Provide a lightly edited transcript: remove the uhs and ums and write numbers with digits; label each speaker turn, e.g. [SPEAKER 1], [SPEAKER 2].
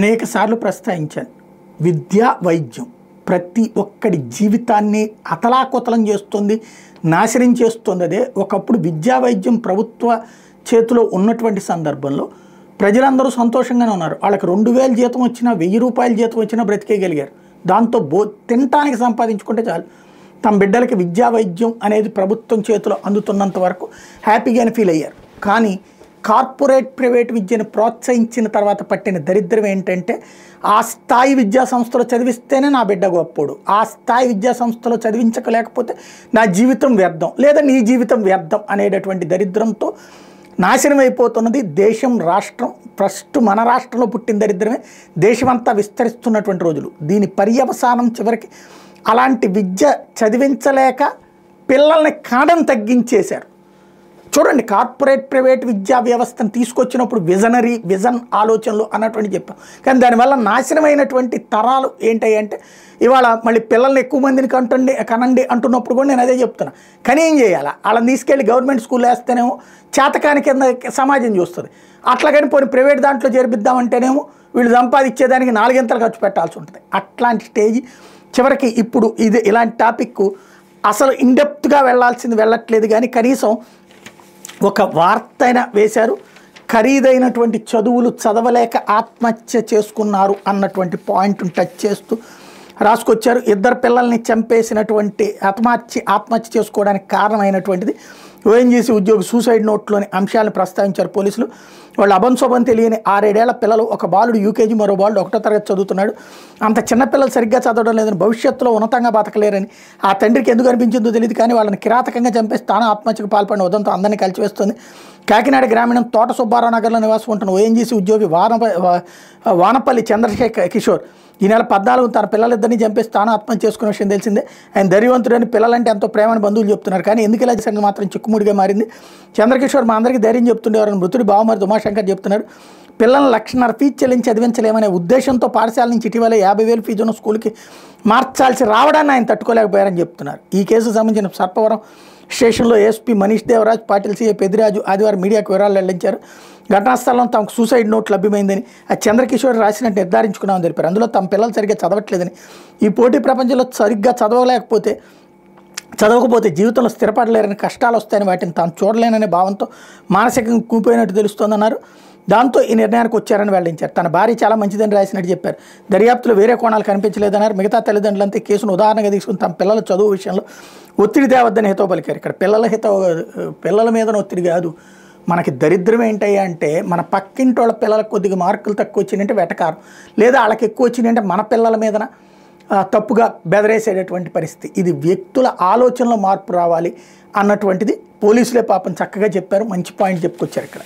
[SPEAKER 1] అనేక సార్లు ప్రస్తావించాను. విద్య, వైద్యం ప్రతి ఒక్కడి జీవితాన్ని అతలాకుతలం చేస్తుంది, నాశనం చేస్తుంది. అదే ఒకప్పుడు విద్యా వైద్యం ప్రభుత్వ చేతిలో ఉన్నటువంటి సందర్భంలో ప్రజలందరూ సంతోషంగానే ఉన్నారు. వాళ్ళకి 2000 జీతం వచ్చినా, 1000 రూపాయల జీతం వచ్చినా బ్రతికేయగలిగారు. దాంతో తినటానికి సంపాదించుకుంటే చాలు. తమ బిడ్డలకి విద్యా వైద్యం అనేది ప్రభుత్వం చేతిలో అందుతున్నంత వరకు హ్యాపీగానే ఫీల్ అయ్యారు. కానీ కార్పొరేట్ ప్రైవేట్ విద్యను ప్రోత్సహించిన తర్వాత పట్టిన దరిద్రం ఏంటంటే, ఆ స్థాయి విద్యా సంస్థలో చదివిస్తేనే నా బిడ్డ గొప్పోడు, ఆ స్థాయి విద్యా సంస్థలో చదివించకలేకపోతే నా జీవితం వ్యర్థం, లేదా నీ జీవితం వ్యర్థం అనేటటువంటి దరిద్రంతో నాశనం అయిపోతున్నది దేశం, రాష్ట్రం. ఫస్ట్ మన రాష్ట్రంలో పుట్టిన దరిద్రమే దేశమంతా విస్తరిస్తున్నటువంటి రోజులు. దీని పర్యవసానం చివరికి అలాంటి విద్య చదివించలేక పిల్లల్ని కాడం తగ్గించేశారు. చూడండి, కార్పొరేట్ ప్రైవేట్ విద్యా వ్యవస్థను తీసుకొచ్చినప్పుడు విజన్ ఆలోచనలు అన్నటువంటి చెప్పాం. కానీ దానివల్ల నాశనమైనటువంటి తరాలు ఏంటంటే, ఇవాళ మళ్ళీ పిల్లల్ని ఎక్కువ మందిని కనండి అంటున్నప్పుడు కూడా నేను అదే చెప్తున్నా. కానీ ఏం చేయాలా? వాళ్ళని తీసుకెళ్ళి గవర్నమెంట్ స్కూల్లో వేస్తేనేమో చేతకాని కింద సమాజం చూస్తుంది. అట్లా కానీ పోనీ ప్రైవేట్ దాంట్లో చేర్పిద్దామంటేనేమో వీళ్ళు సంపాదించేదానికి 4 ఖర్చు పెట్టాల్సి ఉంటుంది. అట్లాంటి స్టేజ్ చివరికి ఇప్పుడు ఇలాంటి టాపిక్ అసలు ఇన్డెప్త్గా వెళ్ళట్లేదు. కానీ కనీసం ఒక వార్త అయినా వేశారు. ఖరీదైనటువంటి చదువులు చదవలేక ఆత్మహత్య చేసుకున్నారు అన్నటువంటి పాయింట్ను టచ్ చేస్తూ రాసుకొచ్చారు. 2 పిల్లల్ని చంపేసినటువంటి ఆత్మహత్య చేసుకోవడానికి కారణమైనటువంటిది ఓఎన్జీసీ ఉద్యోగి సూసైడ్ నోట్లోని అంశాలను ప్రస్తావించారు పోలీసులు. వాళ్ళు అభంశోభం తెలియని 6-7 ఏళ్ల పిల్లలు, ఒక బాలుడు యూకేజీ, మరో బాలుడు 1వ తరగతి చదువుతున్నాడు. అంత చిన్నపిల్లలు సరిగ్గా చదవడం లేదని, భవిష్యత్తులో ఉన్నతంగా బతకలేరని ఆ తండ్రికి ఎందుకు అనిపించిందో తెలియదు. కానీ వాళ్ళని కిరాతకంగా చంపేసి తాను ఆత్మహత్యకు పాల్పడిన ఉదంతో అందరినీ కలిసివేస్తుంది. కాకినాడ గ్రామీణం తోట సుబ్బారావు నగర్లో నివాసం ఉంటున్న ఓఎన్జీసీ ఉద్యోగి వానపల్లి చంద్రశేఖర్ కిషోర్ ఈ నెల 14 తన పిల్లలిద్దరినీ చంపేసి తాను ఆత్మహత్య చేసుకున్న విషయం తెలిసిందే. ఆయన ధైర్యవంతుడని, పిల్లలంటే ఎంతో ప్రేమని బంధువులు చెప్తున్నారు. కానీ ఎందుకు ఇలా చేసిన మాత్రం చిక్కుముడిగా మారింది. చంద్రకిషోర్ మా అందరికీ ధైర్యం చెప్తుండేవారని మృతుడి బావమరి ఉమాశంకర్ చెప్తున్నారు. పిల్లలను 1,50,000 ఫీజు చెల్లించి చదివించలేమనే ఉద్దేశంతో పాఠశాల నుంచి ఇటీవల 50,000 ఫీజును స్కూల్కి మార్చాల్సి రావడాన్ని ఆయన తట్టుకోలేకపోయారని చెప్తున్నారు. ఈ కేసుకు సంబంధించిన సర్పవరం స్టేషన్లో ఏఎస్పీ మనీష్ దేవరాజ్, పాటిల్ సీఐ పెద్దిరాజు ఆదివారం మీడియాకు వివరాలు వెల్లడించారు. ఘటనా స్థలంలో తమకు సూసైడ్ నోట్ లభ్యమైందని, అది చంద్రకిషోర్ రాసినట్టు నిర్ధారించుకున్నామని తెలిపారు. అందులో తమ పిల్లలు సరిగ్గా చదవట్లేదని, ఈ పోటీ ప్రపంచంలో సరిగ్గా చదవకపోతే జీవితంలో స్థిరపడలేరని, కష్టాలు వస్తాయని, వాటిని తాను చూడలేననే భావంతో మానసికంగా కూలిపోయినట్టు తెలుస్తోందన్నారు. దాంతో ఈ నిర్ణయానికి వచ్చారని వెల్లడించారు. తన భార్య చాలా మంచిదని రాసినట్టు చెప్పారు. దర్యాప్తులో వేరే కోణాలు కనిపించలేదన్నారు. మిగతా తల్లిదండ్రులంతా కేసును ఉదాహరణగా తీసుకుని తమ పిల్లల చదువు విషయంలో ఒత్తిడి తేవద్దని హితవు పలికారు. ఇక్కడ పిల్లల మీద ఒత్తిడి కాదు, మనకి దరిద్రం ఏంటయ్యా అంటే, మన పక్కింటి వాళ్ళ పిల్లలకు కొద్దిగా మార్కులు తక్కువ వచ్చినాయంటే వెటకారం, లేదా వాళ్ళకి ఎక్కువ వచ్చినాయంటే మన పిల్లల మీదన తప్పుగా బెదరేసేటటువంటి పరిస్థితి. ఇది వ్యక్తుల ఆలోచనలో మార్పు రావాలి అన్నటువంటిది పోలీసులే పాపం చక్కగా చెప్పారు. మంచి పాయింట్ చెప్పుకొచ్చారు ఇక్కడ.